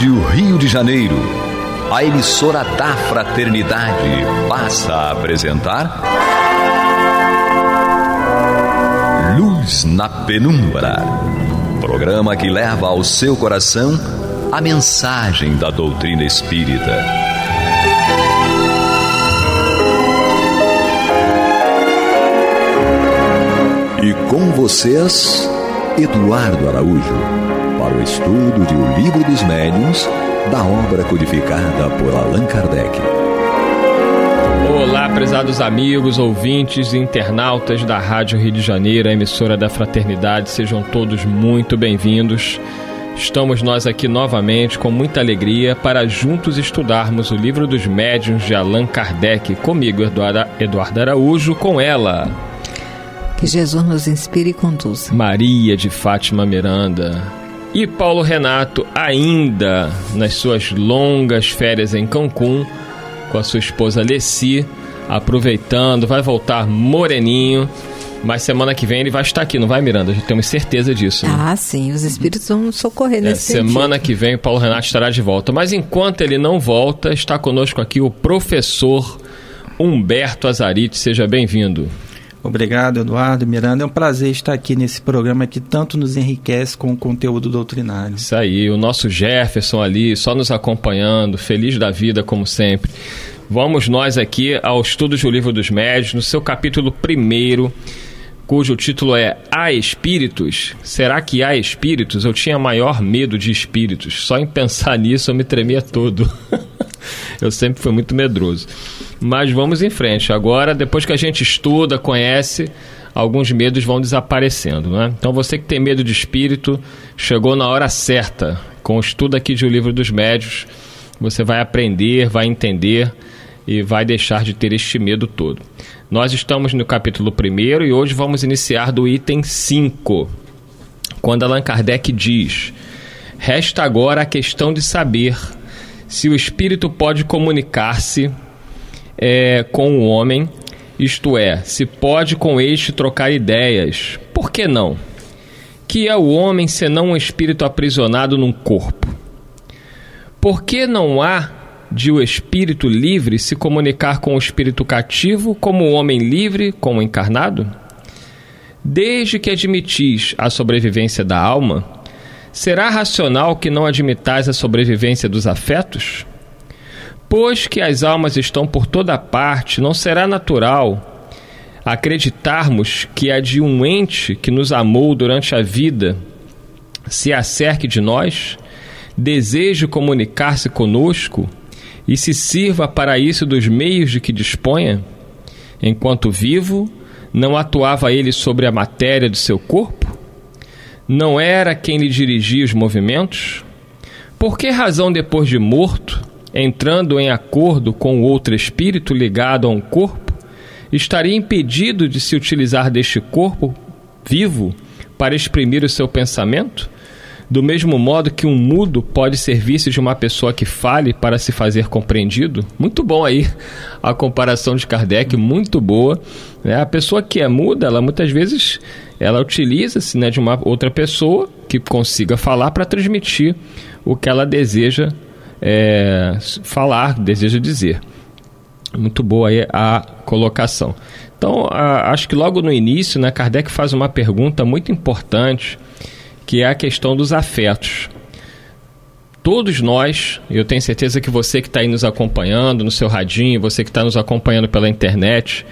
Rádio Rio de Janeiro, a emissora da Fraternidade, passa a apresentar Luz na Penumbra, programa que leva ao seu coração a mensagem da doutrina espírita. E com vocês, Eduardo Araújo, para o estudo de O Livro dos Médiuns, da obra codificada por Allan Kardec. Olá, prezados amigos, ouvintes e internautas da Rádio Rio de Janeiro, a emissora da Fraternidade, sejam todos muito bem-vindos. Estamos nós aqui novamente com muita alegria para juntos estudarmos o Livro dos Médiuns de Allan Kardec, comigo, Eduardo Araújo, com ela. Que Jesus nos inspire e conduza. Maria de Fátima Miranda. E Paulo Renato, ainda nas suas longas férias em Cancún, com a sua esposa Leci, aproveitando, vai voltar moreninho, mas semana que vem ele vai estar aqui, não vai, Miranda? Já temos certeza disso, né? Ah, sim, os espíritos vão socorrer nesse sentido. Semana que vem o Paulo Renato estará de volta, mas enquanto ele não volta, está conosco aqui o professor Humberto Azarite. Seja bem-vindo. Obrigado, Eduardo, Miranda. É um prazer estar aqui nesse programa que tanto nos enriquece com o conteúdo doutrinário. Isso aí, o nosso Jefferson ali, só nos acompanhando, feliz da vida como sempre. Vamos nós aqui ao estudo do Livro dos Médiuns, no seu capítulo 1º, cujo título é Há Espíritos? Será que há espíritos? Eu tinha maior medo de espíritos. Só em pensar nisso eu me tremia todo. Eu sempre fui muito medroso. Mas vamos em frente. Agora, depois que a gente estuda, conhece, alguns medos vão desaparecendo, né? Então você que tem medo de espírito, chegou na hora certa. Com o estudo aqui de O Livro dos Médiuns, você vai aprender, vai entender e vai deixar de ter este medo todo. Nós estamos no capítulo 1º e hoje vamos iniciar do item 5, quando Allan Kardec diz: resta agora a questão de saber se o espírito pode comunicar-se com o homem, isto é, se pode com este trocar ideias. Por que não? Que é o homem senão um espírito aprisionado num corpo? Por que não há de o espírito livre se comunicar com o espírito cativo, como o homem livre com o encarnado? Desde que admitis a sobrevivência da alma, será racional que não admitais a sobrevivência dos afetos? Pois que as almas estão por toda parte, não será natural acreditarmos que a de um ente que nos amou durante a vida se acerque de nós, deseje comunicar-se conosco e se sirva para isso dos meios de que disponha? Enquanto vivo, não atuava ele sobre a matéria do seu corpo? Não era quem lhe dirigia os movimentos? Por que razão, depois de morto, entrando em acordo com outro espírito ligado a um corpo, estaria impedido de se utilizar deste corpo vivo para exprimir o seu pensamento? Do mesmo modo que um mudo pode servir-se de uma pessoa que fale para se fazer compreendido? Muito bom aí a comparação de Kardec, muito boa. A pessoa que é muda, ela muitas vezes ela utiliza-se, de uma outra pessoa que consiga falar para transmitir o que ela deseja falar, deseja dizer. Muito boa aí a colocação. Então, acho que logo no início, Kardec faz uma pergunta muito importante, que é a questão dos afetos. Todos nós, eu tenho certeza que você que está aí nos acompanhando no seu radinho, você que está nos acompanhando pela internet,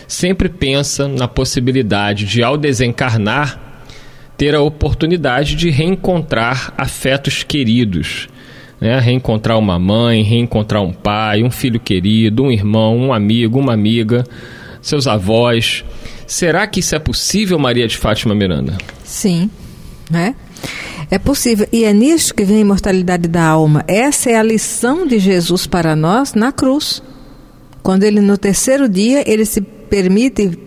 sempre pensa na possibilidade de, ao desencarnar, ter a oportunidade de reencontrar afetos queridos, reencontrar uma mãe, reencontrar um pai, um filho querido, um irmão, um amigo, uma amiga, seus avós. Será que isso é possível, Maria de Fátima Miranda? Sim. É possível, e é nisso que vem a imortalidade da alma. Essa é a lição de Jesus para nós na cruz, quando ele no terceiro dia ele se permite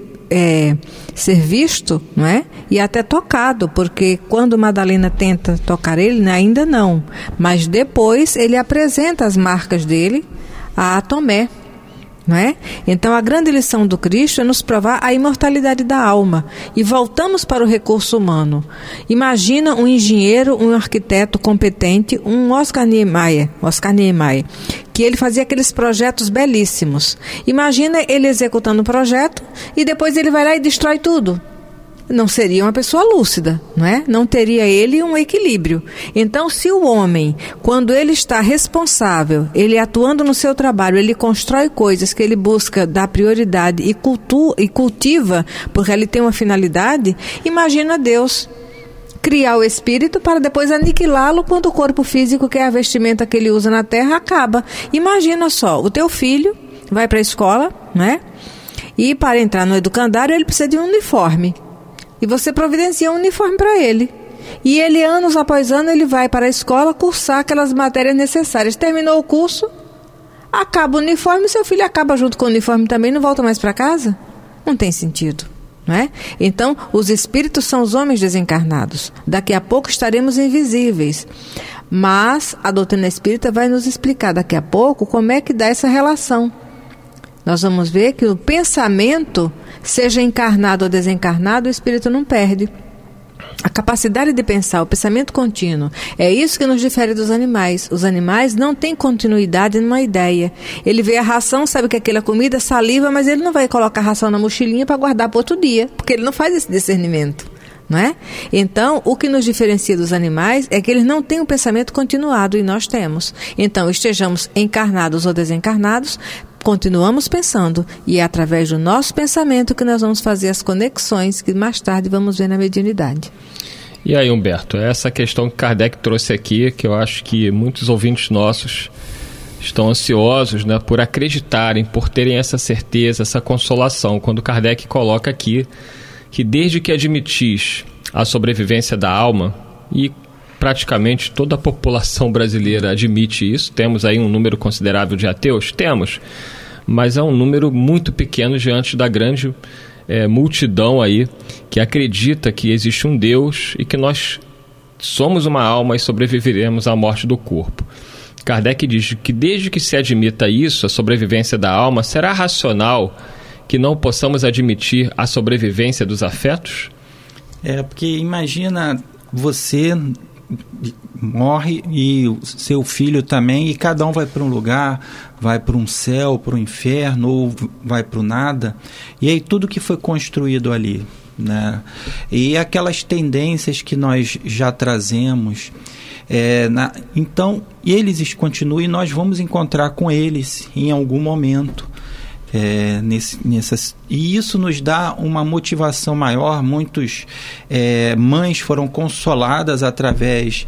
ser visto, e até tocado, porque quando Madalena tenta tocar ele, ainda não, mas depois ele apresenta as marcas dele a Tomé, Não é? Então a grande lição do Cristo é nos provar a imortalidade da alma. E voltamos para o recurso humano. Imagina um engenheiro, um arquiteto competente, um Oscar Niemeyer, que ele fazia aqueles projetos belíssimos. Imagina ele executando um projeto e depois ele vai lá e destrói tudo. Não seria uma pessoa lúcida, não é? Não teria ele um equilíbrio. Então, se o homem, quando ele está responsável, ele atuando no seu trabalho, ele constrói coisas que ele busca dar prioridade e cultiva, porque ele tem uma finalidade, imagina Deus criar o espírito para depois aniquilá-lo quando o corpo físico, que é a vestimenta que ele usa na terra, acaba. Imagina só, o teu filho vai para a escola, não é? E para entrar no educandário ele precisa de um uniforme. E você providencia um uniforme para ele. E ele, anos após ano, ele vai para a escola cursar aquelas matérias necessárias. Terminou o curso, acaba o uniforme, seu filho acaba junto com o uniforme também, não volta mais para casa? Não tem sentido, não é? Então, os espíritos são os homens desencarnados. Daqui a pouco estaremos invisíveis. Mas a doutrina espírita vai nos explicar daqui a pouco como é que dá essa relação. Nós vamos ver que o pensamento, seja encarnado ou desencarnado, o espírito não perde. A capacidade de pensar, o pensamento contínuo, é isso que nos difere dos animais. Os animais não têm continuidade numa ideia. Ele vê a ração, sabe que aquela comida, saliva, mas ele não vai colocar a ração na mochilinha para guardar para outro dia, porque ele não faz esse discernimento. Não é? Então, o que nos diferencia dos animais é que eles não têm um pensamento continuado e nós temos. Então, estejamos encarnados ou desencarnados, continuamos pensando e é através do nosso pensamento que nós vamos fazer as conexões que mais tarde vamos ver na mediunidade. E aí, Humberto, essa questão que Kardec trouxe aqui, que eu acho que muitos ouvintes nossos estão ansiosos, né, por acreditarem, por terem essa certeza, essa consolação, quando Kardec coloca aqui que desde que admitis a sobrevivência da alma, e praticamente toda a população brasileira admite isso, temos aí um número considerável de ateus? Temos, mas é um número muito pequeno diante da grande multidão aí que acredita que existe um Deus e que nós somos uma alma e sobreviveremos à morte do corpo. Kardec diz que desde que se admita isso, a sobrevivência da alma, será racional que não possamos admitir a sobrevivência dos afetos? Porque imagina, você morre e o seu filho também, e cada um vai para um lugar, vai para um céu, para o inferno, ou vai para o nada, e aí tudo que foi construído ali, né? E aquelas tendências que nós já trazemos, então eles continuam e nós vamos encontrar com eles em algum momento. E isso nos dá uma motivação maior. Muitas mães foram consoladas através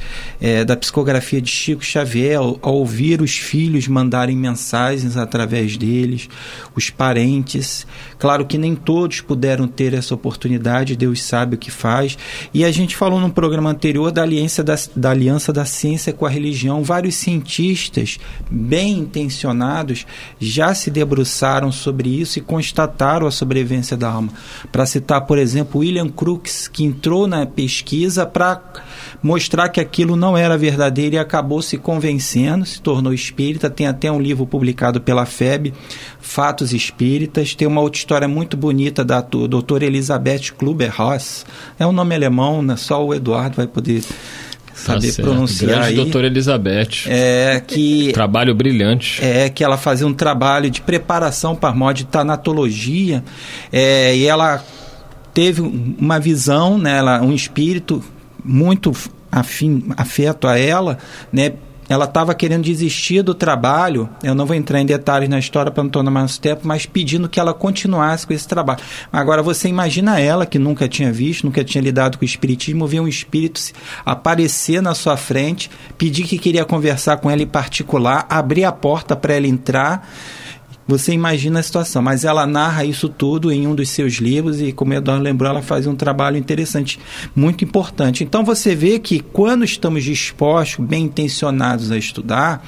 da psicografia de Chico Xavier, ao ouvir os filhos mandarem mensagens através deles, os parentes. Claro que nem todos puderam ter essa oportunidade, Deus sabe o que faz. E a gente falou num programa anterior da aliança da ciência com a religião. Vários cientistas bem intencionados já se debruçaram sobre isso e constataram a sobrevivência da alma. Para citar, por exemplo, William Crookes, que entrou na pesquisa para mostrar que aquilo não era verdadeiro e acabou se convencendo, se tornou espírita. Tem até um livro publicado pela FEB, Fatos Espíritas. Tem uma outra história muito bonita da doutora Elisabeth Kluber-Ross. É um nome alemão, né? Só o Eduardo vai poder saber pronunciar. Grande aí. Doutora Elizabeth. Trabalho brilhante. Que ela fazia um trabalho de preparação para a morte, de tanatologia, e ela teve uma visão, né, um espírito muito afeto a ela, né? Ela estava querendo desistir do trabalho. Eu não vou entrar em detalhes na história para não tomar mais tempo, mas pedindo que ela continuasse com esse trabalho. Agora, você imagina ela, que nunca tinha visto, nunca tinha lidado com o espiritismo, ver um espírito aparecer na sua frente, pedir que queria conversar com ela em particular, abrir a porta para ela entrar. Você imagina a situação, mas ela narra isso tudo em um dos seus livros e, como o Eduardo lembrou, ela faz um trabalho interessante, muito importante. Então você vê que quando estamos dispostos, bem intencionados a estudar,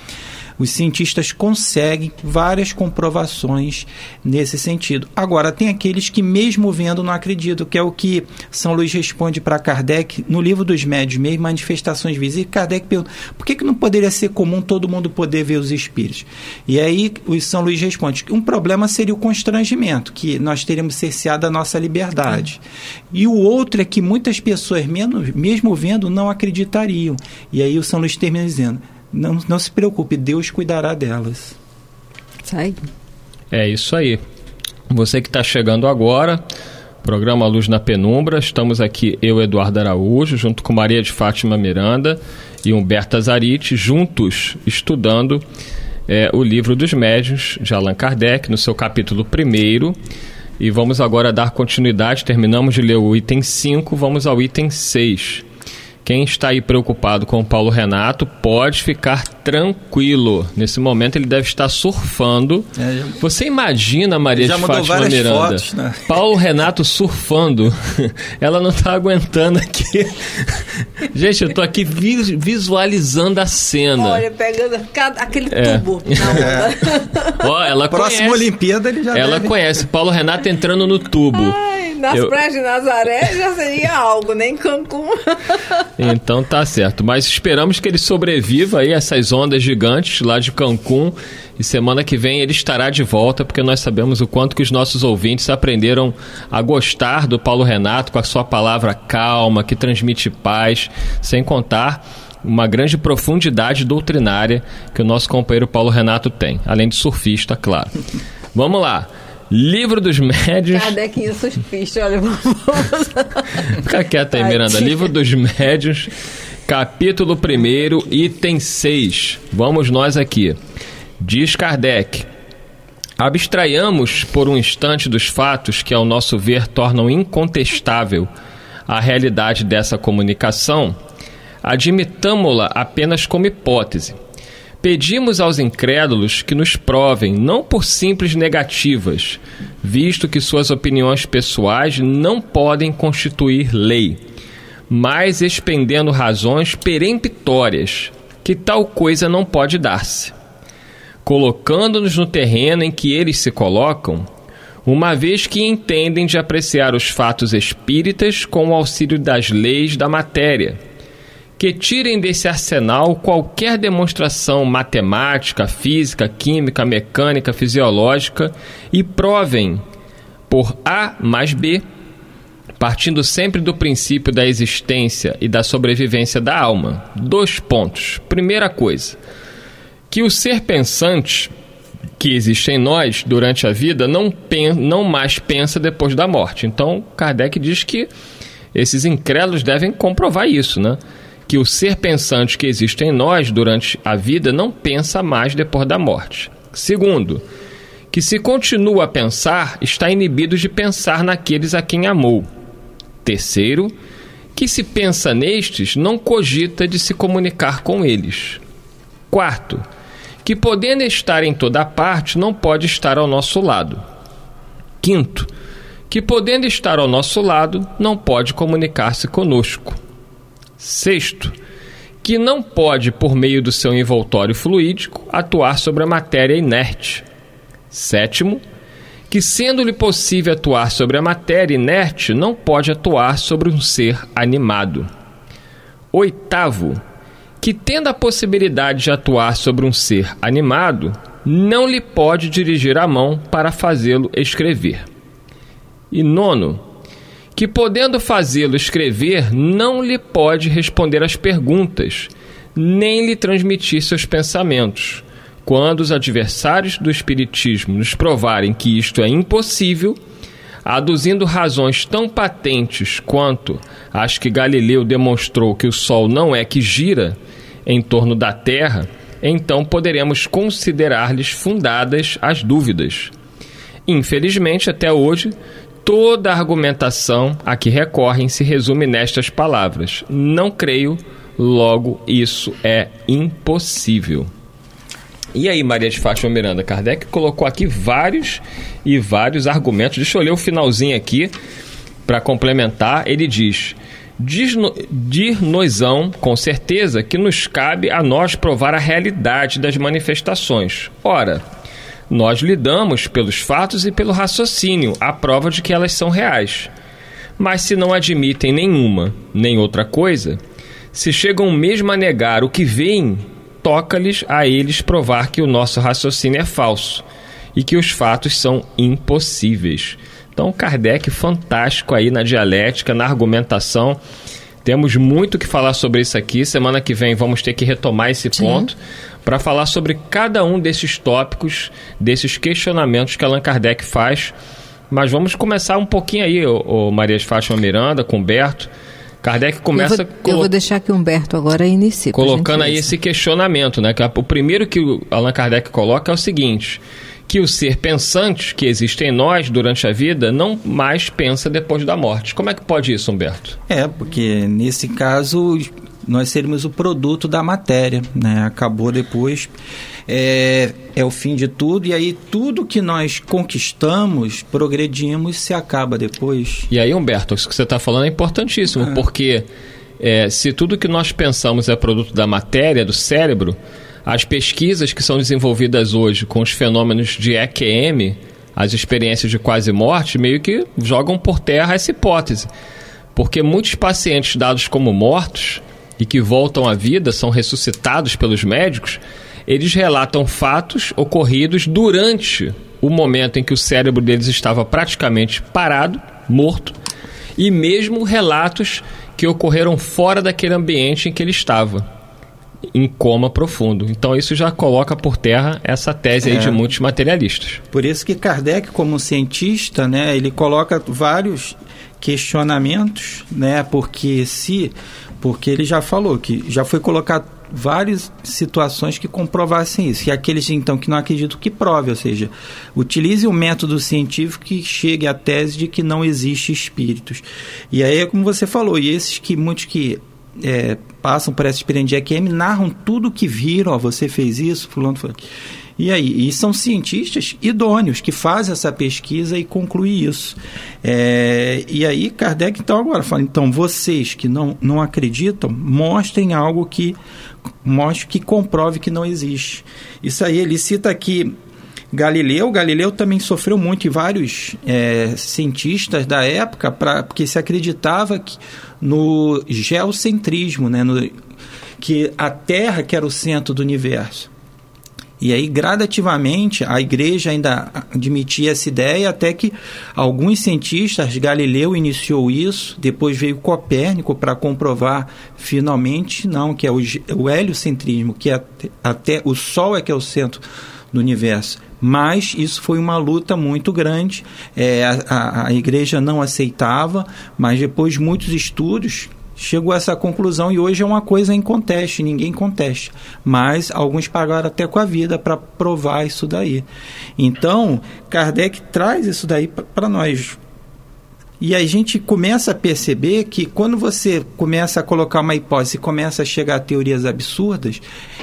Os cientistas conseguem várias comprovações nesse sentido. Agora, tem aqueles que mesmo vendo não acreditam, que é o que São Luís responde para Kardec no Livro dos Médiuns mesmo, Manifestações Visíveis. Kardec pergunta, por que não poderia ser comum todo mundo poder ver os espíritos? E aí o São Luís responde, um problema seria o constrangimento, que nós teríamos cerceado a nossa liberdade. E o outro é que muitas pessoas, mesmo vendo, não acreditariam. E aí o São Luís termina dizendo, não se preocupe, Deus cuidará delas. Sai. É isso aí. Você que está chegando agora, programa Luz na Penumbra, estamos aqui, eu, Eduardo Araújo, junto com Maria de Fátima Miranda e Humberto Azarite, juntos estudando o Livro dos Médiuns, de Allan Kardec, no seu capítulo 1º. E vamos agora dar continuidade, terminamos de ler o item 5, vamos ao item 6. Quem está aí preocupado com o Paulo Renato pode ficar tranquilo. Nesse momento ele deve estar surfando. Você imagina, Maria de Fátima Miranda, fotos, né? Paulo Renato surfando. Ela não está aguentando aqui. Gente, eu estou aqui visualizando a cena. Olha, pegando aquele tubo na onda. Ó, ela Próxima conhece. Olimpíada ele já Ela conhece Paulo Renato entrando no tubo. Nas praias de Nazaré já seria algo, nem Cancún. Então tá certo, mas esperamos que ele sobreviva aí a essas ondas gigantes lá de Cancún, e semana que vem ele estará de volta, porque nós sabemos o quanto que os nossos ouvintes aprenderam a gostar do Paulo Renato com a sua palavra calma, que transmite paz, sem contar uma grande profundidade doutrinária que o nosso companheiro Paulo Renato tem, além de surfista, claro. Vamos lá. Livro dos Médiuns. Kardequinho surfista, olha, vamos. Fica quieto aí, Miranda. Livro dos Médiuns, capítulo 1º, item 6. Vamos nós aqui. Diz Kardec: abstraiamos por um instante dos fatos que, ao nosso ver, tornam incontestável a realidade dessa comunicação, admitamo-la apenas como hipótese. Pedimos aos incrédulos que nos provem, não por simples negativas, visto que suas opiniões pessoais não podem constituir lei, mas expendendo razões peremptórias, que tal coisa não pode dar-se. Colocando-nos no terreno em que eles se colocam, uma vez que entendem de apreciar os fatos espíritas com o auxílio das leis da matéria, que tirem desse arsenal qualquer demonstração matemática, física, química, mecânica, fisiológica e provem por A mais B, partindo sempre do princípio da existência e da sobrevivência da alma. 2 pontos. Primeira coisa, que o ser pensante que existe em nós durante a vida não mais pensa depois da morte. Então, Kardec diz que esses incrédulos devem comprovar isso, né? Que o ser pensante que existe em nós durante a vida não pensa mais depois da morte. Segundo, que se continua a pensar, está inibido de pensar naqueles a quem amou. Terceiro, que se pensa nestes, não cogita de se comunicar com eles. Quarto, que podendo estar em toda parte, não pode estar ao nosso lado. Quinto, que podendo estar ao nosso lado, não pode comunicar-se conosco. Sexto, que não pode, por meio do seu envoltório fluídico, atuar sobre a matéria inerte. Sétimo, que sendo-lhe possível atuar sobre a matéria inerte, não pode atuar sobre um ser animado. Oitavo, que tendo a possibilidade de atuar sobre um ser animado, não lhe pode dirigir a mão para fazê-lo escrever. E nono, que podendo fazê-lo escrever, não lhe pode responder às perguntas, nem lhe transmitir seus pensamentos. Quando os adversários do Espiritismo nos provarem que isto é impossível, aduzindo razões tão patentes quanto as que Galileu demonstrou que o Sol não é que gira em torno da Terra, então poderemos considerar-lhes fundadas as dúvidas. Infelizmente, até hoje, toda a argumentação a que recorrem se resume nestas palavras: não creio, logo isso é impossível. E aí, Maria de Fátima Miranda, Kardec colocou aqui vários argumentos. Deixa eu ler o finalzinho aqui para complementar. Ele diz dir-nos-ão, com certeza, que nos cabe a nós provar a realidade das manifestações. Ora, nós lidamos pelos fatos e pelo raciocínio, a prova de que elas são reais. Mas se não admitem nenhuma, nem outra coisa, se chegam mesmo a negar o que veem, toca-lhes a eles provar que o nosso raciocínio é falso e que os fatos são impossíveis. Então, Kardec, fantástico aí na dialética, na argumentação. Temos muito o que falar sobre isso aqui. Semana que vem vamos ter que retomar esse ponto para falar sobre cada um desses tópicos, desses questionamentos que Allan Kardec faz. Mas vamos começar um pouquinho aí, Maria de Fátima Miranda, com Humberto. Kardec começa... Eu vou deixar que o Humberto agora inicie. Colocando aí esse questionamento, né? O primeiro que o Allan Kardec coloca é o seguinte: que o ser pensante que existe em nós durante a vida não mais pensa depois da morte. Como é que pode isso, Humberto? Porque nesse caso nós seríamos o produto da matéria, né? Acabou depois, é o fim de tudo, e aí tudo que nós conquistamos, progredimos, se acaba depois. E aí, Humberto, isso que você está falando é importantíssimo, porque se tudo que nós pensamos é produto da matéria, do cérebro, as pesquisas que são desenvolvidas hoje com os fenômenos de EQM, as experiências de quase morte, meio que jogam por terra essa hipótese. Porque muitos pacientes dados como mortos e que voltam à vida, são ressuscitados pelos médicos, eles relatam fatos ocorridos durante o momento em que o cérebro deles estava praticamente parado, morto, e mesmo relatos que ocorreram fora daquele ambiente em que ele estava, em coma profundo. Então isso já coloca por terra essa tese aí de muitos materialistas. Por isso que Kardec, como cientista, né, ele coloca vários questionamentos, né, porque ele já falou que já foi colocado várias situações que comprovassem isso, e aqueles então que não acreditam que prove, ou seja, utilize o método científico que chegue à tese de que não existe espíritos. E aí é como você falou, e esses que muitos que passam por essa experiência de EQM narram tudo o que viram, você fez isso, fulano foi. E aí, são cientistas idôneos que fazem essa pesquisa e concluem isso. E aí Kardec então agora fala, então vocês que não acreditam, mostrem algo que comprove que não existe. Isso aí, ele cita aqui Galileu também sofreu muito, e vários cientistas da época, porque se acreditava no geocentrismo, né, que a Terra que era o centro do universo. E aí, gradativamente, a igreja ainda admitia essa ideia, até que alguns cientistas, Galileu iniciou isso, depois veio Copérnico para comprovar finalmente, não, que é o heliocentrismo, que até o Sol é que é o centro do universo. Mas isso foi uma luta muito grande, a igreja não aceitava, mas depois muitos estudos chegou a essa conclusão, e hoje é uma coisa em conteste, ninguém contesta, mas alguns pagaram até com a vida para provar isso daí. Então Kardec traz isso daí para nós, e a gente começa a perceber que quando você começa a colocar uma hipótese e começa a chegar a teorias absurdas,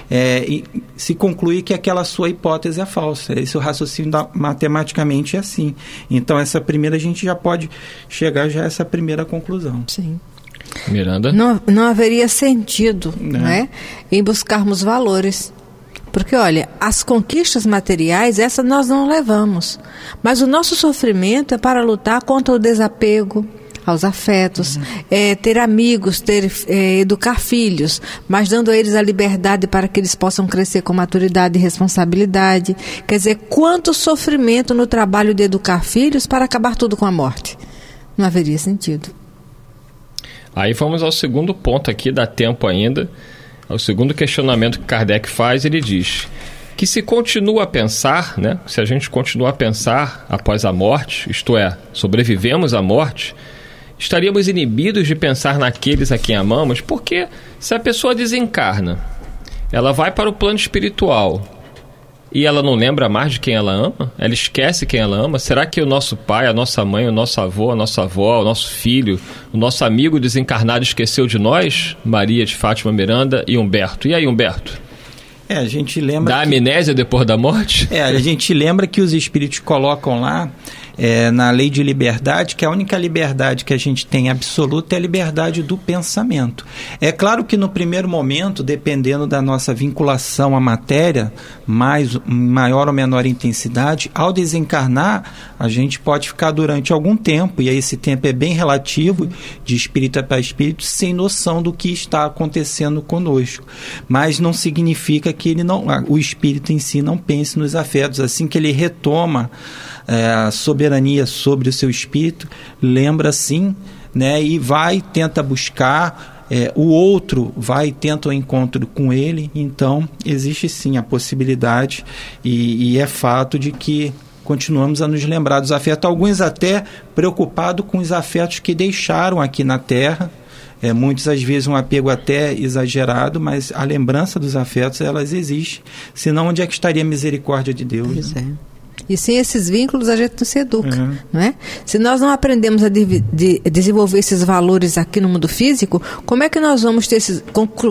e se conclui que aquela sua hipótese é falsa. Esse raciocínio matematicamente é assim. Então essa primeira, a gente já pode chegar já a essa primeira conclusão. Sim. Miranda? Não haveria sentido, né, em buscarmos valores. Porque, olha, as conquistas materiais, essas nós não levamos. Mas o nosso sofrimento é para lutar contra o desapego aos afetos, ter amigos, educar filhos, mas dando a eles a liberdade para que eles possam crescer com maturidade e responsabilidade. Quer dizer, quanto sofrimento no trabalho de educar filhos para acabar tudo com a morte. Não haveria sentido. Aí vamos ao segundo ponto aqui, dá tempo ainda. O segundo questionamento que Kardec faz, ele diz que se continua a pensar, né, se a gente continua a pensar após a morte, isto é, sobrevivemos à morte, estaríamos inibidos de pensar naqueles a quem amamos, porque se a pessoa desencarna, ela vai para o plano espiritual e ela não lembra mais de quem ela ama? Ela esquece quem ela ama? Será que o nosso pai, a nossa mãe, o nosso avô, a nossa avó, o nosso filho, o nosso amigo desencarnado esqueceu de nós? Maria de Fátima Miranda e Humberto. E aí, Humberto? A gente lembra... Da amnésia depois da morte? A gente lembra que os espíritos colocam lá na lei de liberdade, que a única liberdade que a gente tem absoluta é a liberdade do pensamento. É claro que no primeiro momento, dependendo da nossa vinculação à matéria, maior ou menor intensidade, ao desencarnar, a gente pode ficar durante algum tempo, e aí esse tempo é bem relativo, de espírito para espírito, sem noção do que está acontecendo conosco. Mas não significa que o espírito em si não pense nos afetos. Assim que ele retoma a soberania sobre o seu espírito, lembra sim, né, e tenta buscar, o outro tenta o encontro com ele. Então existe sim a possibilidade, e é fato de que continuamos a nos lembrar dos afetos, alguns até preocupados com os afetos que deixaram aqui na Terra. Muitas às vezes um apego até exagerado, mas a lembrança dos afetos, elas existem. Senão, onde é que estaria a misericórdia de Deus? Pois é. E sem esses vínculos a gente não se educa, não é? Se nós não aprendemos a desenvolver esses valores aqui no mundo físico, como é que nós vamos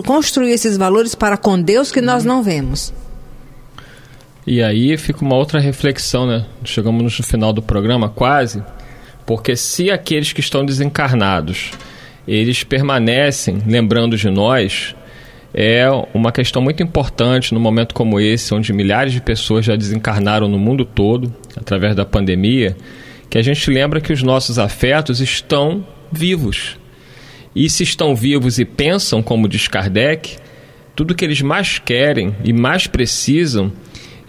construir esses valores para com Deus que nós não vemos? E aí fica uma outra reflexão, né? Chegamos no final do programa quase, porque se aqueles que estão desencarnados, eles permanecem lembrando de nós, é uma questão muito importante num momento como esse, onde milhares de pessoas já desencarnaram no mundo todo, através da pandemia, que a gente lembra que os nossos afetos estão vivos. E se estão vivos e pensam, como diz Kardec, tudo que eles mais querem e mais precisam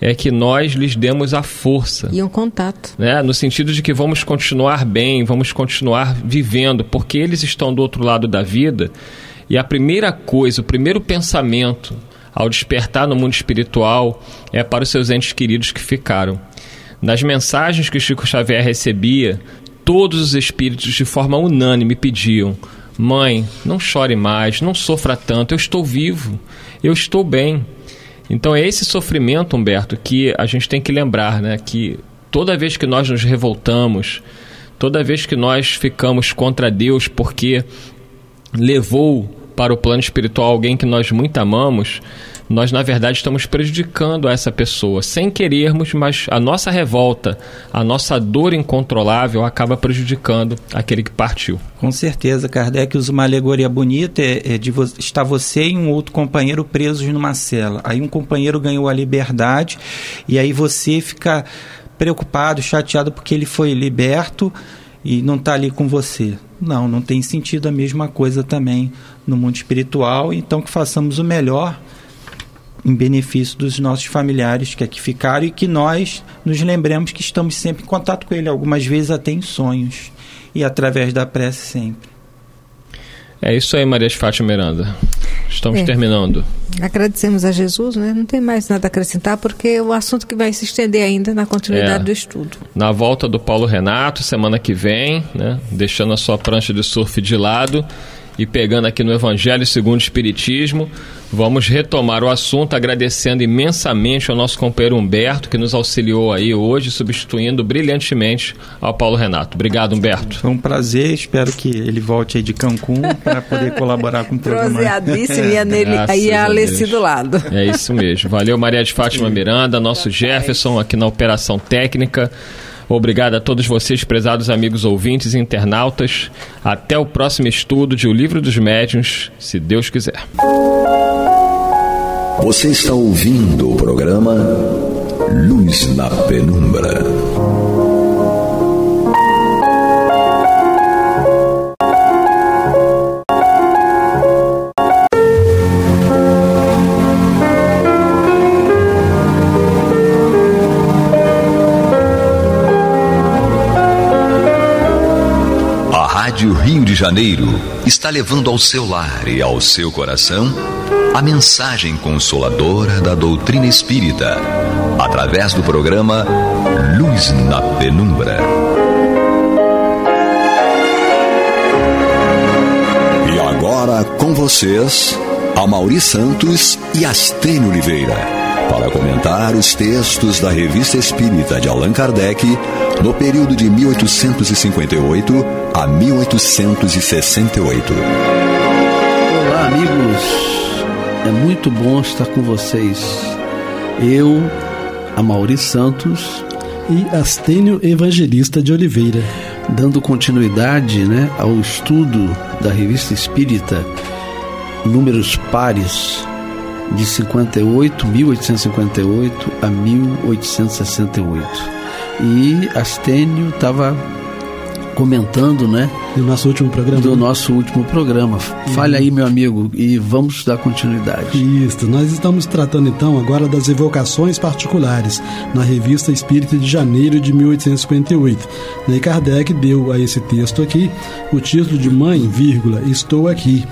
é que nós lhes demos a força. E um contato. Né? No sentido de que vamos continuar bem, vamos continuar vivendo, porque eles estão do outro lado da vida. E a primeira coisa, o primeiro pensamento ao despertar no mundo espiritual é para os seus entes queridos que ficaram. Nas mensagens que Chico Xavier recebia, todos os espíritos de forma unânime pediam: mãe, não chore mais, não sofra tanto, eu estou vivo, eu estou bem. Então é esse sofrimento, Humberto, que a gente tem que lembrar, né? Que toda vez que nós nos revoltamos, toda vez que nós ficamos contra Deus porque levou para o plano espiritual alguém que nós muito amamos, nós na verdade estamos prejudicando essa pessoa, sem querermos, mas a nossa revolta, a nossa dor incontrolável acaba prejudicando aquele que partiu. Com certeza, Kardec usa uma alegoria bonita, está você e um outro companheiro presos numa cela. Aí um companheiro ganhou a liberdade e aí você fica preocupado, chateado porque ele foi liberto e não está ali com você. Não tem sentido a mesma coisa também no mundo espiritual. Então que façamos o melhor em benefício dos nossos familiares que aqui ficaram e que nós nos lembremos que estamos sempre em contato com ele, algumas vezes até em sonhos e através da prece sempre. É isso aí, Maria de Fátima Miranda. Estamos terminando. Agradecemos a Jesus, né? Não tem mais nada a acrescentar, porque é um assunto que vai se estender ainda na continuidade do estudo. Na volta do Paulo Renato, semana que vem, né? Deixando a sua prancha de surf de lado e pegando aqui no Evangelho segundo o Espiritismo, vamos retomar o assunto agradecendo imensamente ao nosso companheiro Humberto, que nos auxiliou aí hoje, substituindo brilhantemente ao Paulo Renato. Obrigado, Humberto. Foi um prazer, espero que ele volte aí de Cancún para poder colaborar com o programa. Proseadíssimo, e a Alessi do lado. É isso mesmo. Valeu, Maria de Fátima Miranda, nosso Jefferson aqui na Operação Técnica. Obrigado a todos vocês, prezados amigos ouvintes e internautas. Até o próximo estudo de O Livro dos Médiuns, se Deus quiser. Você está ouvindo o programa Luz na Penumbra. Rádio Rio de Janeiro está levando ao seu lar e ao seu coração a mensagem consoladora da doutrina espírita, através do programa Luz na Penumbra. E agora com vocês, Amaury Santos e Astrênio Oliveira, para comentar os textos da Revista Espírita de Allan Kardec no período de 1858 a 1868. Olá, amigos. É muito bom estar com vocês. Eu, Amaury Santos, e Astênio Evangelista de Oliveira. Dando continuidade, né, ao estudo da Revista Espírita, números pares de 1858 a 1868. E Astênio estava comentando, né, do nosso último programa. Fale aí, meu amigo, e vamos dar continuidade. Isso, nós estamos tratando então agora das evocações particulares na Revista Espírita de janeiro de 1858. E Kardec deu a esse texto aqui o título de Mãe, estou aqui.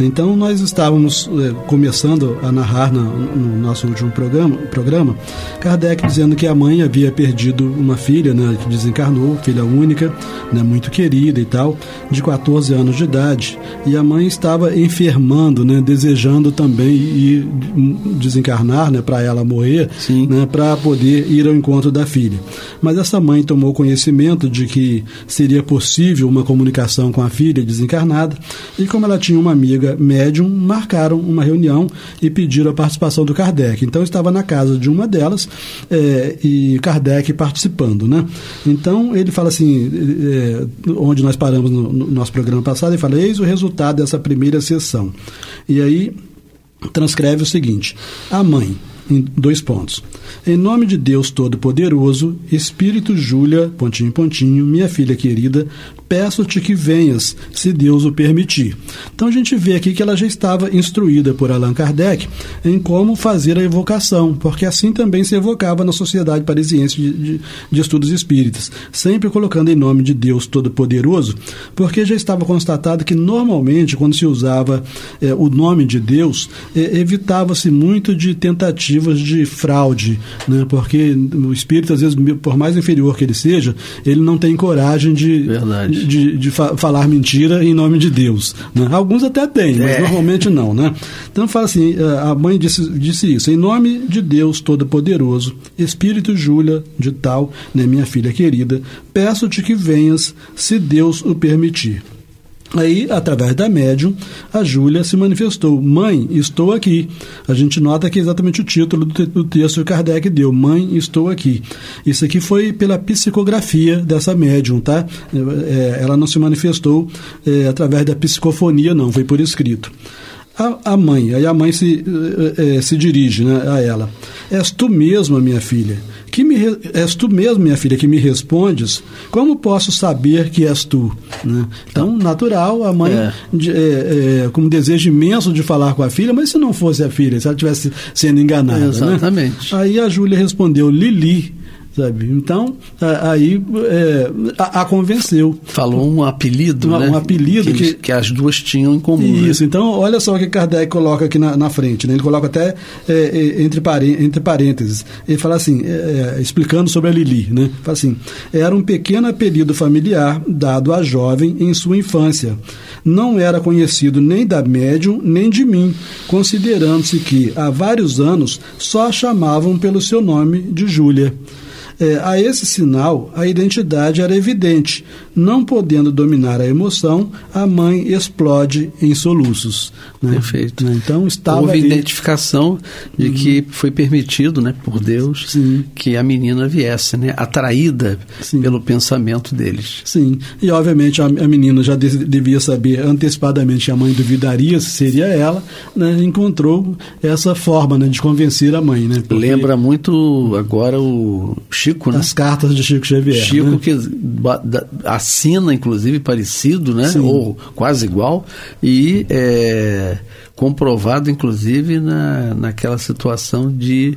Então nós estávamos começando a narrar no nosso último programa, Kardec dizendo que a mãe havia perdido uma filha, né, que desencarnou, filha única, né, muito querida e tal, de 14 anos de idade, e a mãe estava enfermando, né, desejando também ir desencarnar, né, para ela morrer, né, para poder ir ao encontro da filha. Mas essa mãe tomou conhecimento de que seria possível uma comunicação com a filha desencarnada, e como ela tinha uma amiga médium, marcaram uma reunião e pediram a participação do Kardec. Então estava na casa de uma delas e Kardec participando, né? Então ele fala assim, onde nós paramos no nosso programa passado, ele fala: eis o resultado dessa primeira sessão. E aí transcreve o seguinte: a mãe, em 2 pontos. Em nome de Deus Todo-Poderoso, Espírito Júlia, ... minha filha querida, peço-te que venhas, se Deus o permitir. Então a gente vê aqui que ela já estava instruída por Allan Kardec em como fazer a evocação, porque assim também se evocava na Sociedade Parisiense de Estudos Espíritas, sempre colocando em nome de Deus Todo-Poderoso, porque já estava constatado que normalmente quando se usava o nome de Deus, evitava-se muito de tentativas de fraude, né? Porque o espírito, às vezes, por mais inferior que ele seja, ele não tem coragem de falar mentira em nome de Deus, né? Alguns até têm, mas normalmente não, né? Então fala assim, a mãe disse isso: em nome de Deus Todo-Poderoso, Espírito Júlia de tal, né, minha filha querida, peço-te que venhas, se Deus o permitir. Aí, através da médium, a Júlia se manifestou: mãe, estou aqui. A gente nota que é exatamente o título do texto que Kardec deu: mãe, estou aqui. Isso aqui foi pela psicografia dessa médium, tá? Ela não se manifestou através da psicofonia, não, foi por escrito. A mãe, aí a mãe se dirige, né, a ela: és tu mesma, minha filha? És tu mesmo, minha filha, que me respondes? Como posso saber que és tu? Né? Então, natural, a mãe com um desejo imenso de falar com a filha, mas se não fosse a filha, se ela estivesse sendo enganada. Exatamente. Né? Aí a Júlia respondeu: Lili. Sabe? Então, aí a convenceu. Falou um apelido, né? Um apelido que as duas tinham em comum. Isso, né? Então, olha só o que Kardec coloca aqui na frente, né? Ele coloca até entre parênteses. Ele fala assim, explicando sobre a Lili, né? Fala assim: era um pequeno apelido familiar dado à jovem em sua infância. Não era conhecido nem da médium, nem de mim, considerando-se que, há vários anos, só a chamavam pelo seu nome de Júlia. A esse sinal, a identidade era evidente. Não podendo dominar a emoção, a mãe explode em soluços. Né? Perfeito. Então, houve identificação de que foi permitido, né, por Deus, que a menina viesse, né, atraída pelo pensamento deles. Sim, e obviamente a menina já devia saber antecipadamente que a mãe duvidaria se seria ela, né, encontrou essa forma, né, de convencer a mãe. Né, porque... Lembra muito agora o Chico, né? As cartas de Chico Xavier. Chico, né? que assina, inclusive, parecido, né? Ou quase igual, e comprovado, inclusive, naquela situação de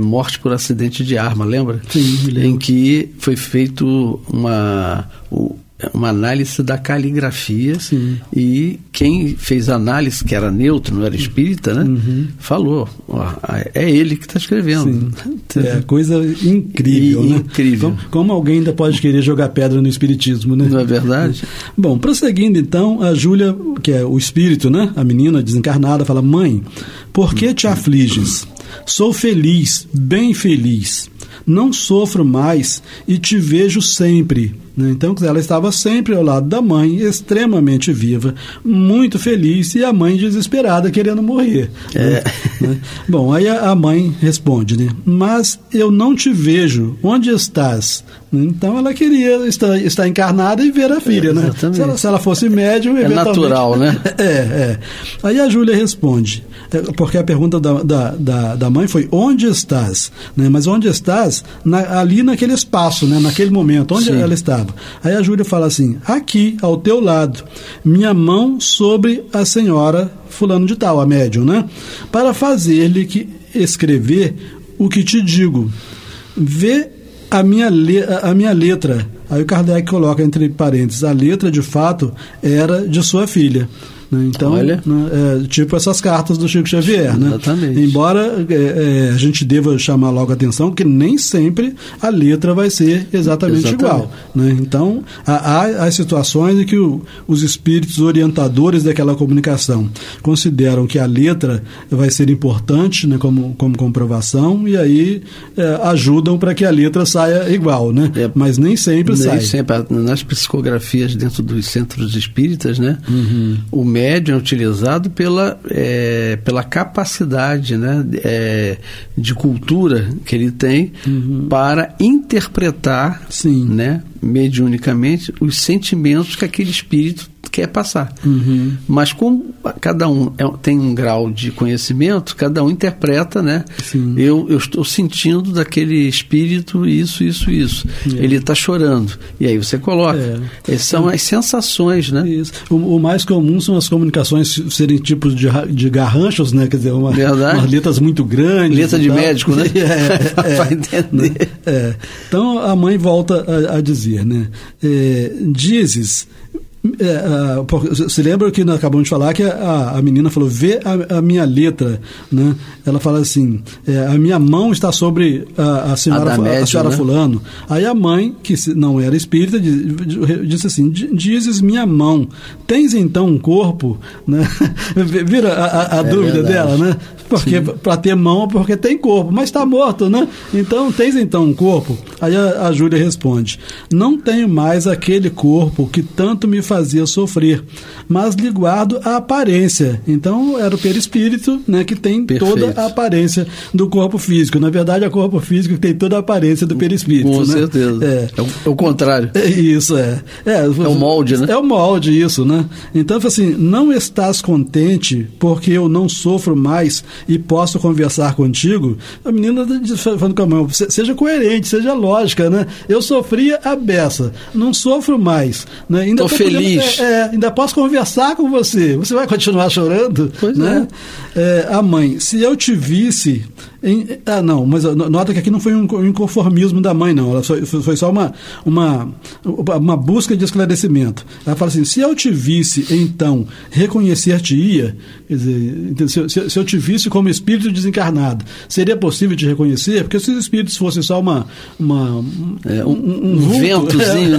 morte por acidente de arma, lembra? Sim, lembro. Em que foi feito uma análise da caligrafia. Sim. E quem fez a análise, que era neutro, não era espírita, né? Falou: é ele que está escrevendo. É coisa incrível, né? Incrível. Como alguém ainda pode querer jogar pedra no espiritismo, né? Não é verdade? Bom, prosseguindo então, a Júlia, que é o espírito, né? A menina desencarnada, fala: mãe, por que te afliges? Sou feliz, bem feliz. Não sofro mais e te vejo sempre. né? Então ela estava sempre ao lado da mãe, extremamente viva, muito feliz, e a mãe desesperada querendo morrer. Né? Bom, aí a mãe responde, né? Mas eu não te vejo, onde estás? Então ela queria estar encarnada e ver a filha, né? Se ela fosse médium, eventualmente... natural, né? Aí a Júlia responde, porque a pergunta da mãe foi, onde estás? Né? Mas onde estás? Ali naquele espaço, né? Naquele momento, onde ela estava. Aí a Júlia fala assim, aqui, ao teu lado, minha mão sobre a senhora fulano de tal, a médium, né? Para fazer-lhe escrever o que te digo. Vê a minha letra. Aí o Kardec coloca entre parênteses, a letra de fato era de sua filha. Então, tipo essas cartas do Chico Xavier, né? Exatamente. Embora a gente deva chamar logo a atenção que nem sempre a letra vai ser exatamente igual, né? Então, há situações em que os espíritos orientadores daquela comunicação consideram que a letra vai ser importante, né, como comprovação, e aí ajudam para que a letra saia igual, né? Mas nem sempre sai. Nas psicografias dentro dos centros espíritas, né? O médium é utilizado pela capacidade, né, de cultura que ele tem para interpretar, né, mediunicamente os sentimentos que aquele espírito quer passar. Mas como cada um tem um grau de conhecimento, cada um interpreta, né? Eu estou sentindo daquele espírito isso. Ele está chorando. E aí você coloca. Essas são as sensações, né? Isso. O mais comum são as comunicações serem tipos de garranchos, né? Quer dizer, umas letras muito grandes. Letra de médico, né? Para entender. Então a mãe volta a dizer, né? Dizes... Você lembra que nós acabamos de falar que a menina falou, vê a minha letra, né? Ela fala assim, a minha mão está sobre a senhora né? fulano. Aí a mãe, que não era espírita, disse assim, dizes minha mão, tens então um corpo, né? Vira a dúvida dela, né? Porque para ter mão, porque tem corpo, mas está morto, né? Então, tens então um corpo? Aí a Júlia responde, não tenho mais aquele corpo que tanto me fazia sofrer, mas lhe guardo a aparência. Então, era o perispírito, né, que tem toda a aparência do corpo físico. Na verdade, é o corpo físico que tem toda a aparência do perispírito. Com né? certeza. É o contrário. Isso, é o molde, né? É o molde, isso, né? Então, assim, não estás contente porque eu não sofro mais e posso conversar contigo? A menina falando com a mãe, seja coerente, seja lógica, né? Eu sofria a beça, não sofro mais, né? Ainda tô feliz. Ainda posso conversar com você. Você vai continuar chorando? Pois né? A mãe, se eu te visse... não, mas nota que aqui não foi um inconformismo da mãe, não. Ela foi só uma busca de esclarecimento. Ela fala assim, se eu te visse, então, reconhecer-te-ia, quer dizer, se eu te visse como espírito desencarnado, seria possível te reconhecer? Porque se os espíritos fossem só um ventozinho,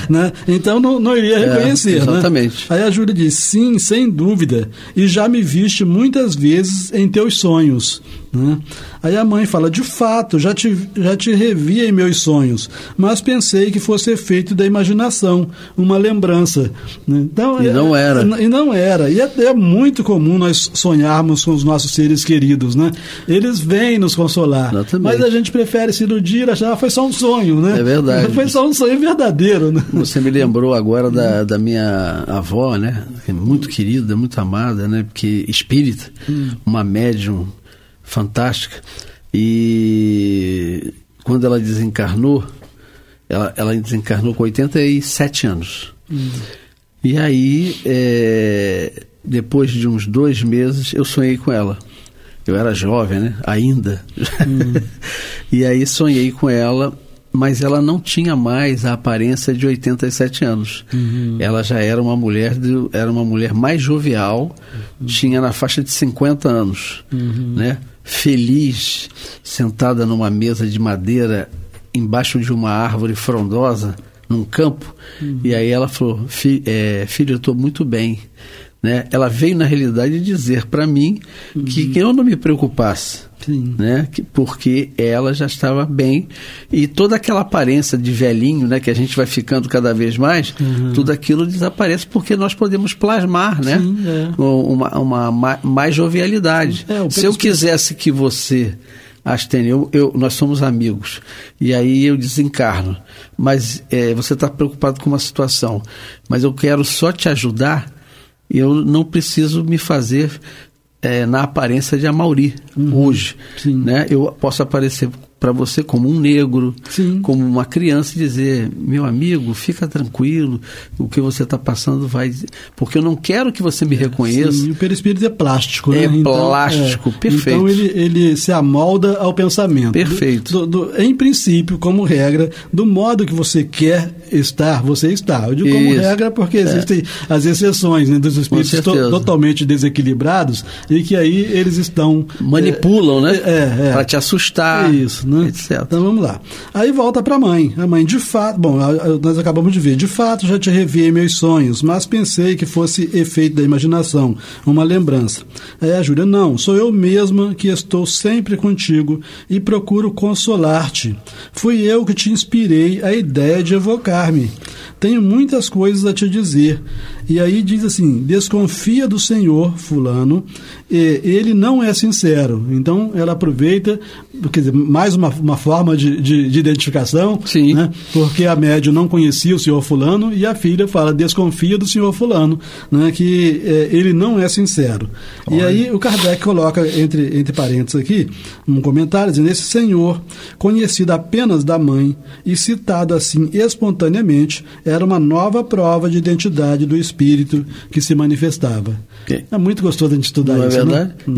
né? Então não iria reconhecer. Exatamente. Né? Aí a Júlia diz, sim, sem dúvida, e já me viste muitas vezes em teus sonhos. Né? Aí a mãe fala, de fato, já te revi em meus sonhos, mas pensei que fosse efeito da imaginação, uma lembrança. Então, não era. E não era. E é muito comum nós sonharmos com os nossos seres queridos, né? Eles vêm nos consolar, mas a gente prefere se iludir, achar foi só um sonho, né? É verdade. Foi só um sonho verdadeiro, né? Você me lembrou agora da minha avó, né? Muito querida, muito amada, né? Porque espírita, uma médium fantástica, e quando ela desencarnou, ela desencarnou com 87 anos. E aí, depois de uns 2 meses, eu sonhei com ela. Eu era jovem, né? Ainda. E aí sonhei com ela, mas ela não tinha mais a aparência de 87 anos. Ela já era uma mulher mais jovial, tinha na faixa de 50 anos, né? Feliz, sentada numa mesa de madeira embaixo de uma árvore frondosa num campo. E aí ela falou, filho, eu estou muito bem, né? Ela veio na realidade dizer para mim que eu não me preocupasse, Sim. Né? Porque ela já estava bem, e toda aquela aparência de velhinho, né, que a gente vai ficando cada vez mais, tudo aquilo desaparece, porque nós podemos plasmar, né? Sim, uma mais jovialidade. Se eu quisesse que você, Astênio, nós somos amigos, e aí eu desencarno, mas você está preocupado com uma situação, mas eu quero só te ajudar, e eu não preciso me fazer na aparência de Amaury hoje. Né? Eu posso aparecer para você como um negro, como uma criança, e dizer: meu amigo, fica tranquilo, o que você está passando vai... Porque eu não quero que você me reconheça. Sim, o perispírito é plástico, né? Plástico, perfeito. Então ele se amolda ao pensamento. Perfeito. Em princípio, como regra, do modo que você quer estar, você está. Eu digo como regra porque existem as exceções, né, dos espíritos totalmente desequilibrados, e que aí eles estão... manipulam, né? Para te assustar. Isso, né? Etc. Então vamos lá. Aí volta para a mãe. A mãe, de fato... Bom, nós acabamos de ver. De fato, já te revi em meus sonhos, mas pensei que fosse efeito da imaginação, uma lembrança. Aí a Júlia: não, sou eu mesma que estou sempre contigo e procuro consolar-te. Fui eu que te inspirei a ideia de evocar-me. Tenho muitas coisas a te dizer. E aí diz assim: desconfia do senhor fulano, ele não é sincero. Então ela aproveita, quer dizer, mais uma forma de identificação, né? Porque a médium não conhecia o senhor fulano, e a filha fala: desconfia do senhor fulano, né? Que ele não é sincero. Olha. E aí o Kardec coloca entre parênteses aqui um comentário dizendo: esse senhor, conhecido apenas da mãe e citado assim espontaneamente, era uma nova prova de identidade do espírito que se manifestava. É muito gostoso a gente estudar isso. Não é verdade? Né?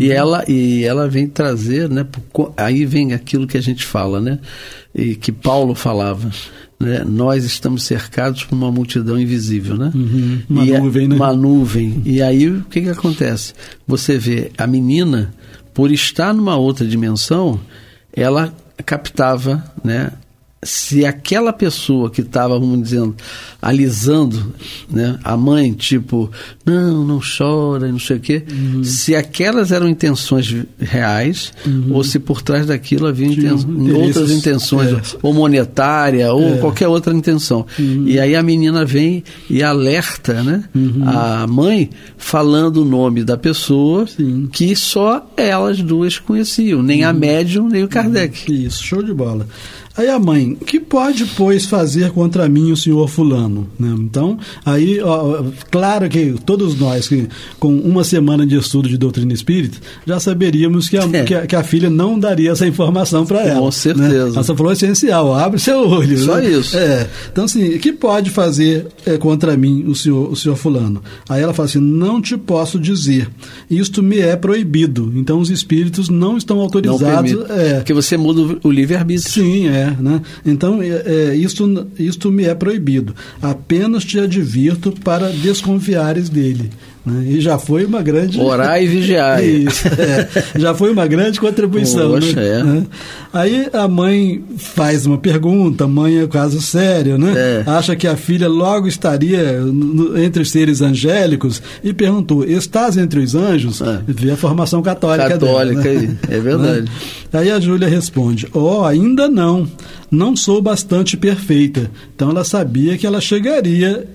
E ela vem trazer, né? Aí vem aquilo que a gente fala, né? E que Paulo falava, né? Nós estamos cercados por uma multidão invisível, né? Uma nuvem, né? Uma nuvem. E aí o que acontece? Você vê a menina, por estar numa outra dimensão, ela captava, né? Se aquela pessoa que estava, vamos dizer, alisando, né, a mãe, tipo, não chora, não sei o quê, se aquelas eram intenções reais, ou se por trás daquilo havia outras intenções, ou monetária, ou qualquer outra intenção. E aí a menina vem e alerta, né, a mãe, falando o nome da pessoa que só elas duas conheciam, nem a médium, nem o Kardec. Isso, show de bola. Aí a mãe: que pode, pois, fazer contra mim o senhor fulano? Né? Então, aí, claro que todos nós, que com uma semana de estudo de doutrina espírita, já saberíamos que a filha não daria essa informação para ela. Com certeza. Né? Ela só falou essencial: abre seu olho. Só né? isso. Então, assim, que pode fazer contra mim o senhor fulano? Aí ela fala assim: não te posso dizer. Isto me é proibido. Então, os espíritos não estão autorizados. Porque você muda o livre-arbítrio. Sim, né? Então, isto me é proibido. Apenas te advirto para desconfiares dele. Né? E já foi uma grande... Orar e vigiar. Isso, já foi uma grande contribuição. Poxa, né? Aí a mãe faz uma pergunta, a mãe é caso sério, né? Acha que a filha logo estaria entre os seres angélicos e perguntou: estás entre os anjos? Vê a formação católica dela, né? É verdade. Né? Aí a Júlia responde: ainda não sou bastante perfeita. Então ela sabia que ela chegaria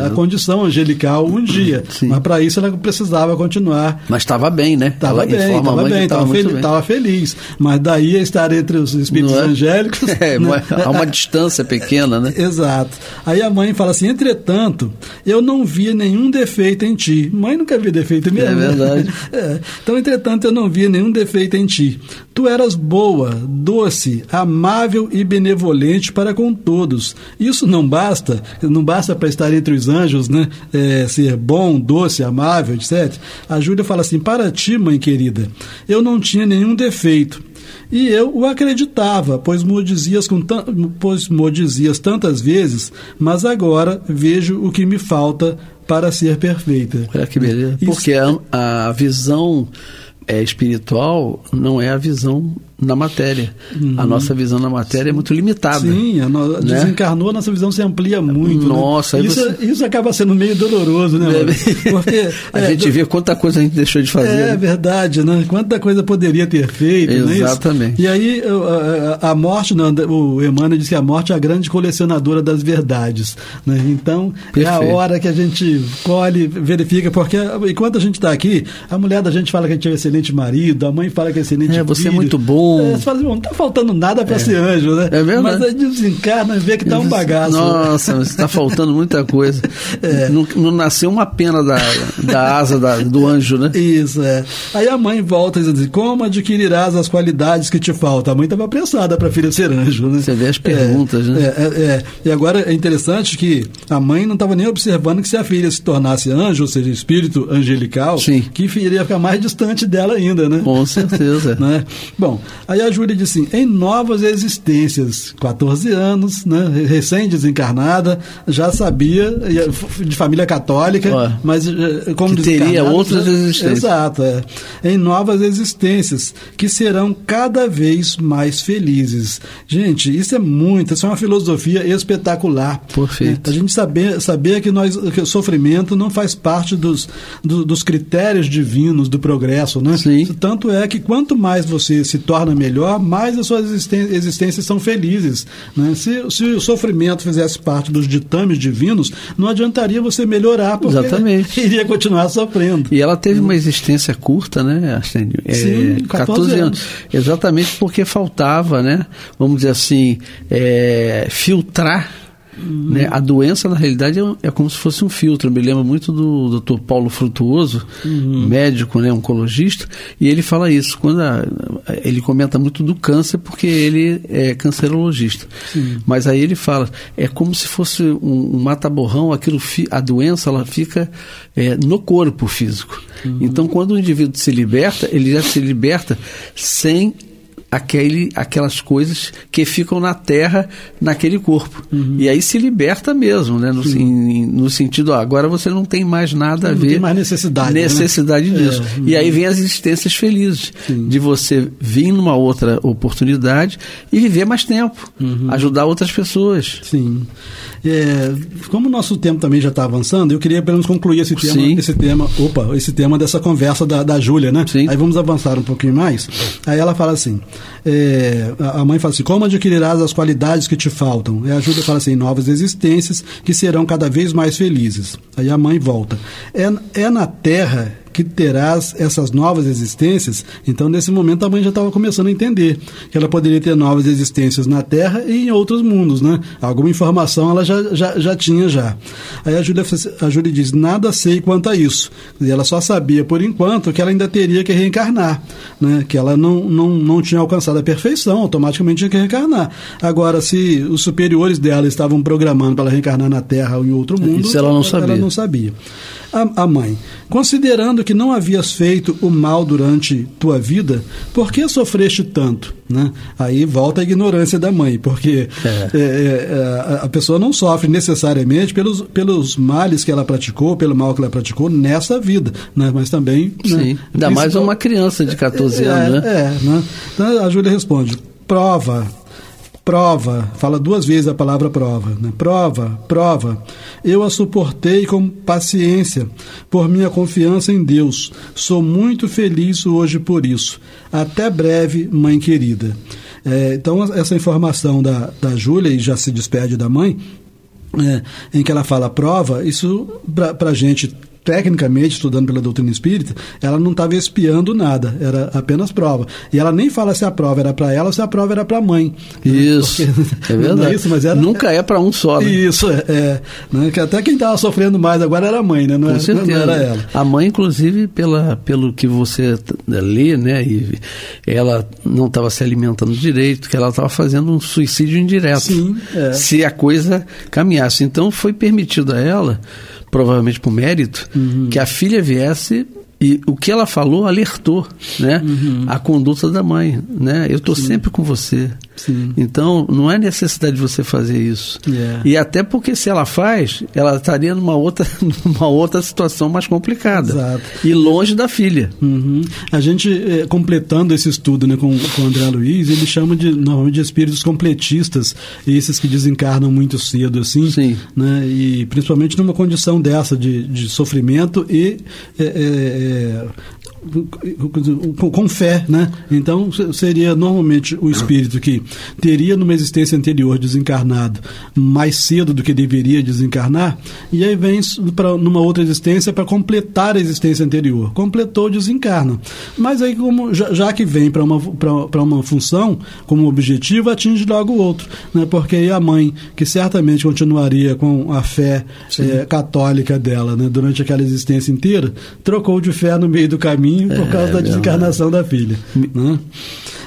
à condição angelical um dia. Mas para isso ela precisava continuar. Mas estava bem, né? Estava feliz. Mas daí a estar entre os espíritos angélicos... Há uma distância pequena, né? Exato. Aí a mãe fala assim: entretanto, eu não via nenhum defeito em ti. Mãe nunca via defeito mesmo. É verdade. Então, entretanto, eu não via nenhum defeito em ti. Tu eras boa, doce, amável e benevolente para com todos. Isso não basta para estar entre os anjos, né? Ser bom, doce, amável, etc. A Júlia fala assim: para ti, mãe querida, eu não tinha nenhum defeito. E eu o acreditava, pois me dizias tantas vezes, mas agora vejo o que me falta para ser perfeita. Olha que beleza. Porque a visão espiritual não é a visão na matéria. A nossa visão na matéria é muito limitada. Sim, né? Desencarnou, a nossa visão se amplia muito. Nossa, né? Isso acaba sendo meio doloroso, né? Porque a gente vê quanta coisa a gente deixou de fazer. É verdade, né? Quanta coisa poderia ter feito. Exatamente. Né? E aí a morte, o Emmanuel disse que a morte é a grande colecionadora das verdades. Né? Então, perfeito. É a hora que a gente colhe, verifica, porque enquanto a gente está aqui, a mulher da gente fala que a gente é um excelente marido, a mãe fala que é excelente filho. Você é muito bom. Você fala assim, não está faltando nada para ser anjo, né? É verdade. Mas aí desencarna e vê que está um bagaço. Nossa, está faltando muita coisa. Não nasceu uma pena da asa do anjo, né? Isso, Aí a mãe volta e diz assim, como adquirirás as qualidades que te faltam? A mãe estava apressada para a filha ser anjo, né? Você vê as perguntas, né? E agora é interessante que a mãe não estava nem observando que se a filha se tornasse anjo, ou seja, espírito angelical, sim, que iria ficar mais distante dela ainda, né? Com certeza. Né? Bom, aí a Júlia disse assim, em novas existências, 14 anos, né, recém-desencarnada, já sabia, de família católica, mas como que teria outras existências. Exato, em novas existências, que serão cada vez mais felizes. Gente, isso é uma filosofia espetacular. Perfeito. A gente saber que o sofrimento não faz parte dos critérios divinos do progresso, né? Sim. Tanto é que quanto mais você se torna melhor, mais as suas existências são felizes, né? Se o sofrimento fizesse parte dos ditames divinos, não adiantaria você melhorar, porque exatamente, iria continuar sofrendo. E ela teve uma existência curta, né, Astênio? Sim, 14 anos. Exatamente porque faltava, né, vamos dizer assim, filtrar. Né? A doença, na realidade, é como se fosse um filtro. Eu me lembro muito do Dr. Paulo Frutuoso, médico, né, oncologista, e ele fala isso. Ele comenta muito do câncer, porque ele é cancerologista. Sim. Mas aí ele fala, é como se fosse um mata-borrão, a doença ela fica no corpo físico. Então, quando o indivíduo se liberta, ele já se liberta sem aquelas coisas que ficam na terra, naquele corpo. E aí se liberta mesmo, né? No sentido, agora você não tem mais nada a ver. Não tem mais necessidade disso. E aí vem as existências felizes, de você vir numa outra oportunidade e viver mais tempo, ajudar outras pessoas. Sim. Como o nosso tempo também já está avançando, eu queria pelo menos concluir esse tema dessa conversa da Júlia, né? Sim. Aí vamos avançar um pouquinho mais. Aí ela fala assim, a mãe fala assim, como adquirirás as qualidades que te faltam? E a Júlia fala assim, novas existências que serão cada vez mais felizes. Aí a mãe volta, é na Terra que terás essas novas existências. Então, nesse momento, a mãe já estava começando a entender que ela poderia ter novas existências na Terra e em outros mundos, né? Alguma informação ela já tinha já. Aí a Júlia diz, nada sei quanto a isso. E ela só sabia, por enquanto, que ela ainda teria que reencarnar, né? Que ela não tinha alcançado a perfeição, automaticamente tinha que reencarnar. Agora, se os superiores dela estavam programando para ela reencarnar na Terra ou em outro mundo, isso ela não sabia. A mãe, considerando que não havias feito o mal durante tua vida, por que sofreste tanto? Né? Aí volta a ignorância da mãe, porque a pessoa não sofre necessariamente pelos males que ela praticou, pelo mal que ela praticou nessa vida, né? Mas também... Sim, né? Ainda mais uma criança de 14 anos, né? Né? Então a Júlia responde, prova, fala 2 vezes a palavra prova, né? Prova, eu a suportei com paciência, por minha confiança em Deus, sou muito feliz hoje por isso, até breve, mãe querida. Então essa informação da Júlia, e já se despede da mãe, em que ela fala prova, isso para a gente, tecnicamente, estudando pela doutrina espírita, ela não estava espiando nada, era apenas prova. E ela nem fala se a prova era para ela ou se a prova era para a mãe. Isso, porque, é verdade. Isso, mas nunca é para um só, né? Isso, né? Que até quem estava sofrendo mais agora era a mãe, né? Não era ela. A mãe, inclusive, pelo que você lê, né? E ela não estava se alimentando direito, que ela estava fazendo um suicídio indireto. Sim, se a coisa caminhasse. Então, foi permitido a ela, provavelmente por mérito, que a filha viesse, e o que ela falou alertou, né? A conduta da mãe, né? Eu estou sempre com você, Sim. Então, não é necessidade de você fazer isso. E até porque se ela faz, ela estaria numa outra situação mais complicada. Exato. E longe da filha. A gente, completando esse estudo, né, com o André Luiz, ele chama normalmente de espíritos completistas, esses que desencarnam muito cedo, assim. Sim. Né, e principalmente numa condição dessa de sofrimento e com fé, né? Então seria normalmente o espírito que teria numa existência anterior desencarnado mais cedo do que deveria desencarnar, e aí vem numa outra existência para completar a existência anterior. Completou, desencarna. Mas aí, como já que vem para uma função como objetivo, atinge logo o outro, né? Porque aí a mãe, que certamente continuaria com a fé católica dela, né, durante aquela existência inteira, trocou de fé no meio do caminho por causa da desencarnação da filha. Né?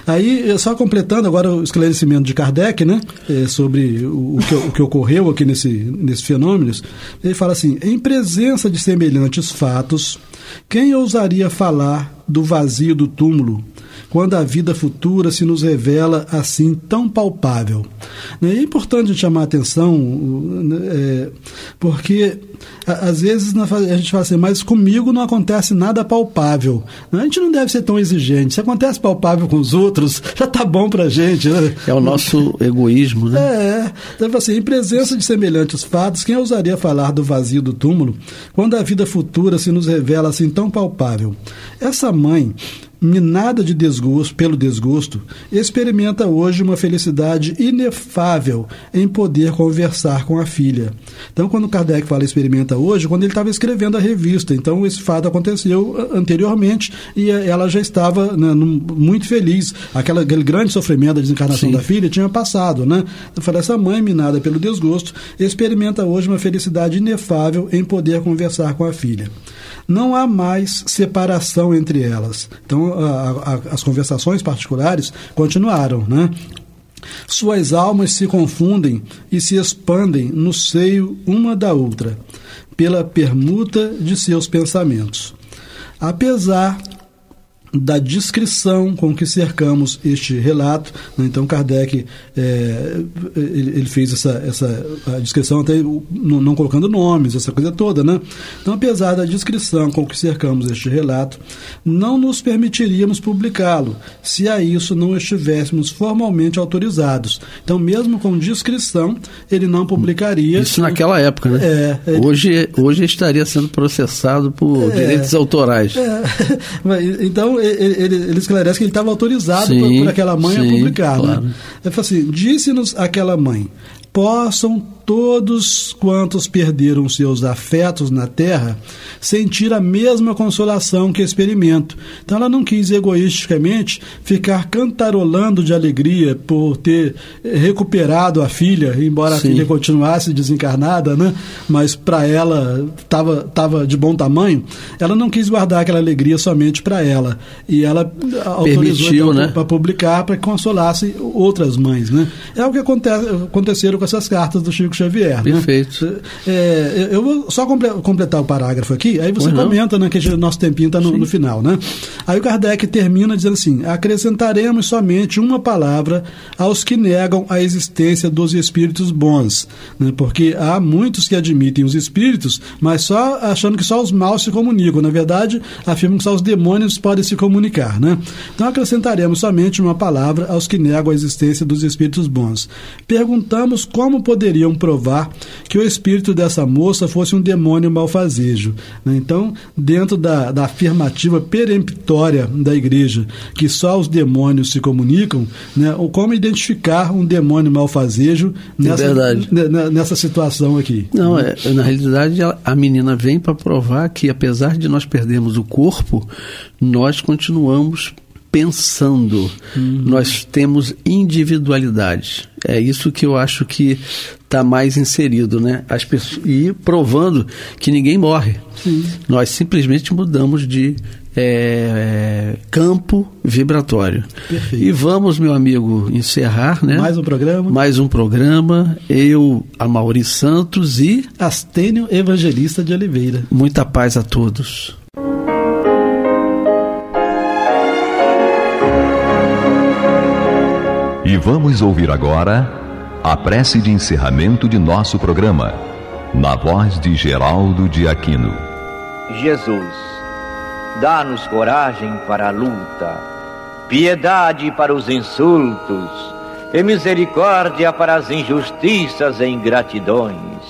Aí, só completando agora o esclarecimento de Kardec, né, sobre o que ocorreu aqui nesses fenômenos, ele fala assim: em presença de semelhantes fatos, quem ousaria falar do vazio do túmulo, quando a vida futura se nos revela assim tão palpável? É importante chamar a atenção, porque às vezes a gente fala assim, mas comigo não acontece nada palpável. A gente não deve ser tão exigente. Se acontece palpável com os outros, já está bom para a gente. Né? É o nosso egoísmo, né? Então, assim, em presença de semelhantes fatos, quem ousaria falar do vazio do túmulo, quando a vida futura se nos revela assim tão palpável? Essa mãe, minada de desgosto, pelo desgosto, experimenta hoje uma felicidade inefável em poder conversar com a filha. Então, quando Kardec fala experimenta hoje, quando ele estava escrevendo a revista, então esse fato aconteceu anteriormente e ela já estava, né, muito feliz. Aquele grande sofrimento da desencarnação da filha tinha passado, né? Eu falei, essa mãe, minada pelo desgosto, experimenta hoje uma felicidade inefável em poder conversar com a filha. Não há mais separação entre elas. Então, as conversações particulares continuaram, né? Suas almas se confundem e se expandem no seio uma da outra, pela permuta de seus pensamentos. Apesar da descrição com que cercamos este relato, né? Então Kardec ele fez essa descrição até não colocando nomes, essa coisa toda, né? Então, apesar da descrição com que cercamos este relato, não nos permitiríamos publicá-lo se a isso não estivéssemos formalmente autorizados. Então, mesmo com descrição, ele não publicaria. Isso naquela época, né? Hoje estaria sendo processado por direitos autorais. Então, ele esclarece que ele estava autorizado por aquela mãe a publicar. Claro. Né? Ele fala assim: disse-nos aquela mãe, possam todos quantos perderam seus afetos na terra sentir a mesma consolação que experimento. Então ela não quis egoisticamente ficar cantarolando de alegria por ter recuperado a filha, embora a filha continuasse desencarnada, né? Mas para ela estava de bom tamanho. Ela não quis guardar aquela alegria somente para ela, e ela autorizou para publicar, para que consolasse outras mães, né? É o que aconteceram com essas cartas do Chico Xavier. Perfeito. Né? Eu vou só completar o parágrafo aqui, aí você comenta, né, que nosso tempinho está no final, né? Aí o Kardec termina dizendo assim: acrescentaremos somente uma palavra aos que negam a existência dos espíritos bons, né? Porque há muitos que admitem os espíritos, mas só achando que só os maus se comunicam. Na verdade, afirmam que só os demônios podem se comunicar, né? Então acrescentaremos somente uma palavra aos que negam a existência dos espíritos bons. Perguntamos como poderiam provar que o espírito dessa moça fosse um demônio malfazejo, né? Então, dentro da afirmativa peremptória da igreja, que só os demônios se comunicam, né? Como identificar um demônio malfazejo nessa situação aqui? Não, na realidade a menina vem para provar que, apesar de nós perdermos o corpo, nós continuamos pensando, nós temos individualidade. É isso que eu acho que está mais inserido, né? As pessoas, e provando que ninguém morre. Nós simplesmente mudamos de campo vibratório. Perfeito. E vamos, meu amigo, encerrar, né? Mais um programa. Eu, Amaury Santos e Astênio Evangelista de Oliveira. Muita paz a todos. E vamos ouvir agora a prece de encerramento de nosso programa, na voz de Geraldo de Aquino. Jesus, dá-nos coragem para a luta, piedade para os insultos e misericórdia para as injustiças e ingratidões.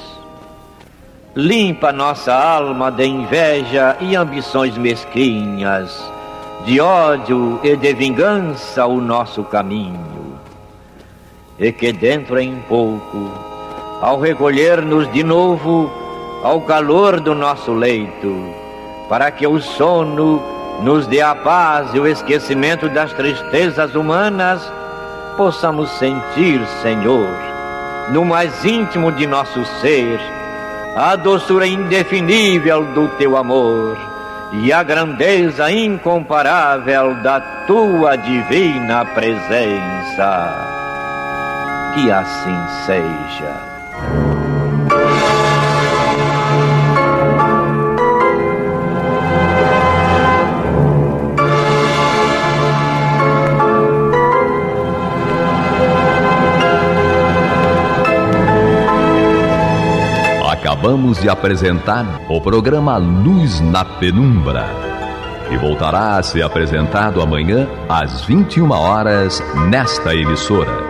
Limpa nossa alma de inveja e ambições mesquinhas, de ódio e de vingança o nosso caminho. E que dentro em pouco, ao recolher-nos de novo ao calor do nosso leito, para que o sono nos dê a paz e o esquecimento das tristezas humanas, possamos sentir, Senhor, no mais íntimo de nosso ser, a doçura indefinível do Teu amor e a grandeza incomparável da Tua divina presença. Que assim seja. Acabamos de apresentar o programa Luz na Penumbra, que voltará a ser apresentado amanhã às 21 horas nesta emissora.